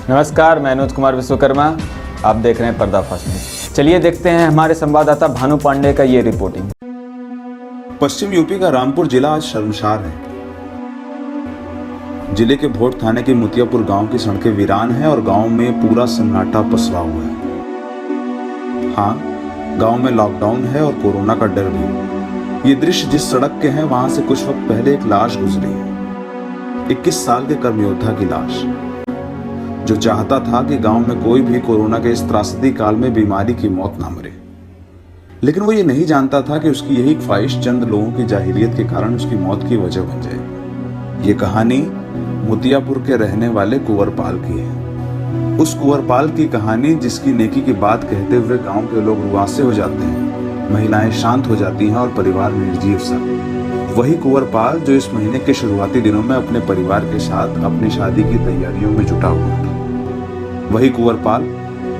नमस्कार, मैं अनुज कुमार विश्वकर्मा। आप देख रहे हैं पर्दाफाश न्यूज। चलिए देखते हैं हमारे संवाददाता भानु पांडे का ये रिपोर्टिंग। पश्चिम यूपी का रामपुर जिला आज शर्मसार है। जिले के भोट थाने के मुतियापुर गांव की सड़कें वीरान हैं और गांव में पूरा सन्नाटा पसरा हुआ है। हाँ, गांव में लॉकडाउन है और कोरोना का डर भी। ये दृश्य जिस सड़क के हैं वहां से कुछ वक्त पहले एक लाश गुजरी है। 21 साल के कर्मयोद्धा की लाश, जो चाहता था कि गांव में कोई भी कोरोना के इस त्रासदी काल में बीमारी की मौत ना मरे। लेकिन वो ये नहीं जानता था कि उसकी यही ख्वाहिश चंद लोगों की जाहिलियत के कारण उसकी मौत की वजह बन जाए। ये कहानी मुतियापुर के रहने वाले कुंवरपाल की है। उस कुंवरपाल की कहानी जिसकी नेकी की बात कहते हुए गांव के लोग रुआसे हो जाते हैं, महिलाएं शांत हो जाती हैं और परिवार निर्जीव सा। वही कुंवरपाल जो इस महीने के शुरुआती दिनों में अपने परिवार के साथ अपनी शादी की तैयारियों में जुटा हुआ था। वही कुंवरपाल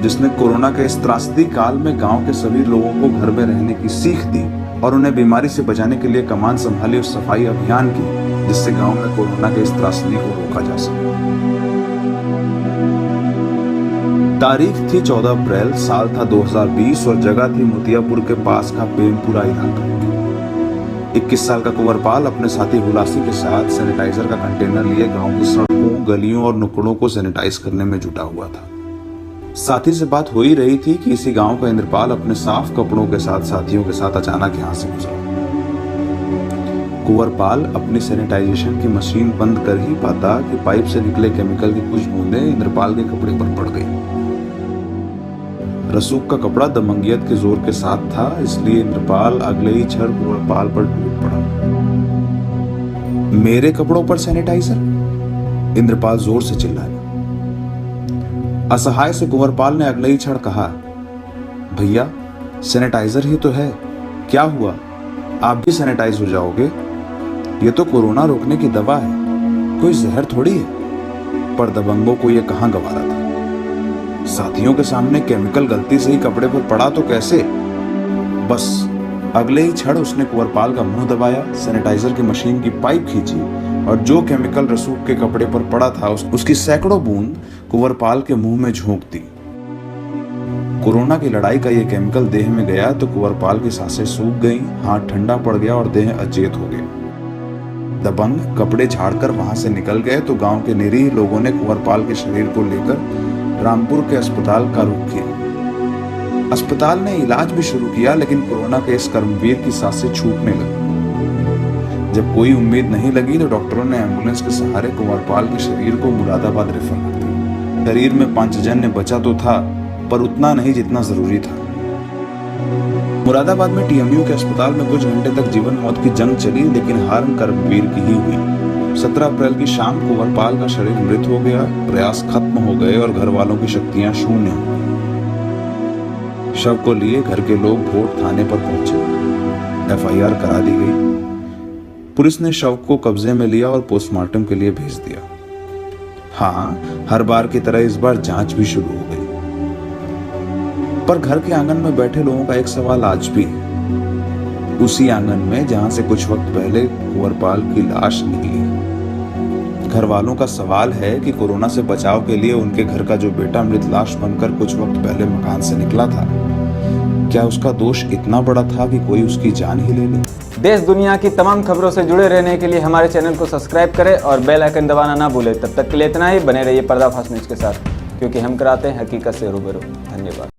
जिसने कोरोना के इस त्रासदी काल में गांव के सभी लोगों को घर में रहने की सीख दी और उन्हें बीमारी से बचाने के लिए कमान संभाली उस सफाई अभियान की, जिससे गांव में कोरोना के इस त्रासदी को रोका जा सके। तारीख थी 14 अप्रैल, साल था 2020 और जगह थी मुतियापुर के पास का प्रेमपुरा इलाका। 21 साल का कुंवरपाल अपने साथी हुलासी के साथ सैनिटाइजर का कंटेनर लिए गांव की सड़कों, गलियों और नुक्कड़ों को सैनिटाइज करने में जुटा हुआ था। साथी से बात हो ही रही थी कि इसी गांव का इंद्रपाल अपने साफ कपड़ों के साथ साथियों के साथ अचानक यहां से गुजरा। कुंवरपाल अपनी सैनिटाइजेशन की मशीन बंद कर ही पाता कि पाइप से निकले केमिकल की कुछ बूंदें इंद्रपाल के कपड़े पर पड़ गई। रसूख का कपड़ा दमंगियत के जोर के साथ था, इसलिए इंद्रपाल अगले ही क्षण कुंवरपाल पर टूट पड़ा। मेरे कपड़ों पर सैनिटाइजर? इंद्रपाल जोर से चिल्लाया। असहाय से कुंवरपाल ने अगले ही क्षण कहा, भैया सैनिटाइजर ही तो है, क्या हुआ, आप भी सैनिटाइज हो जाओगे। ये तो कोरोना रोकने की दवा है, कोई जहर थोड़ी है। पर दबंगों को ये कहां गवारा था। साथियों के सामने केमिकल गलती से ही कपड़े पर पड़ा तो कैसे। बस अगले ही क्षण उसने कुंवरपाल का मुंह दबाया, सैनिटाइजर की मशीन की पाइप खींची और जो केमिकल रसूख के कपड़े पर पड़ा था उसकी सैकड़ों बूंद कुंवरपाल के मुंह में झोंक दी। कोरोना की लड़ाई का यह केमिकल देह में गया तो कुंवरपाल की सांसें सूख गईं, हाथ ठंडा पड़ गया और देह अचेत हो गया। दबंग कपड़े झाड़कर वहां से निकल गए तो गांव के निरीह लोगों ने कुंवरपाल के शरीर को लेकर रामपुर के अस्पताल का रुख किया। अस्पताल ने इलाज भी शुरू किया, लेकिन कोरोना के इस कर्मवीर की सांसें छूटने लगी। जब कोई उम्मीद नहीं लगी तो डॉक्टरों ने एम्बुलेंस के सहारे कुंवरपाल के शरीर को मुरादाबाद रेफर कर दिया। शरीर में पंचजन्य बचा तो था, पर उतना नहीं जितना जरूरी था। मुरादाबाद में टीएमयू के अस्पताल में कुछ घंटे तक जीवन मौत की जंग चली, लेकिन हार कर्मवीर की ही हुई। 17 अप्रैल की शाम कुंवरपाल का शरीर मृत हो गया, प्रयास खत्म हो गए और घर वालों की शक्तियां शून्य हो गई। शव को लिए घर के लोग भोट थाने पर पहुंचे। एफआईआर करा दी गई। पुलिस ने शव को कब्जे में लिया और पोस्टमार्टम के लिए भेज दिया। हाँ, हर बार की तरह इस बार जांच भी शुरू हो गई। पर घर के आंगन में बैठे लोगों का एक सवाल आज भी है। उसी आंगन में जहां से कुछ वक्त पहले कुंवरपाल की लाश निकली। घर वालों का सवाल है कि कोरोना से बचाव के लिए उनके घर का जो बेटा मृत लाश बनकर कुछ वक्त पहले मकान से निकला था, क्या उसका दोष इतना बड़ा था कि कोई उसकी जान ही ले ले। देश दुनिया की तमाम खबरों से जुड़े रहने के लिए हमारे चैनल को सब्सक्राइब करें और बेल आइकन दबाना ना भूलें। तब तक के लिए इतना ही। बने रहिए पर्दाफाश न्यूज के साथ, क्योंकि हम कराते हैं हकीकत से रूबरू। धन्यवाद।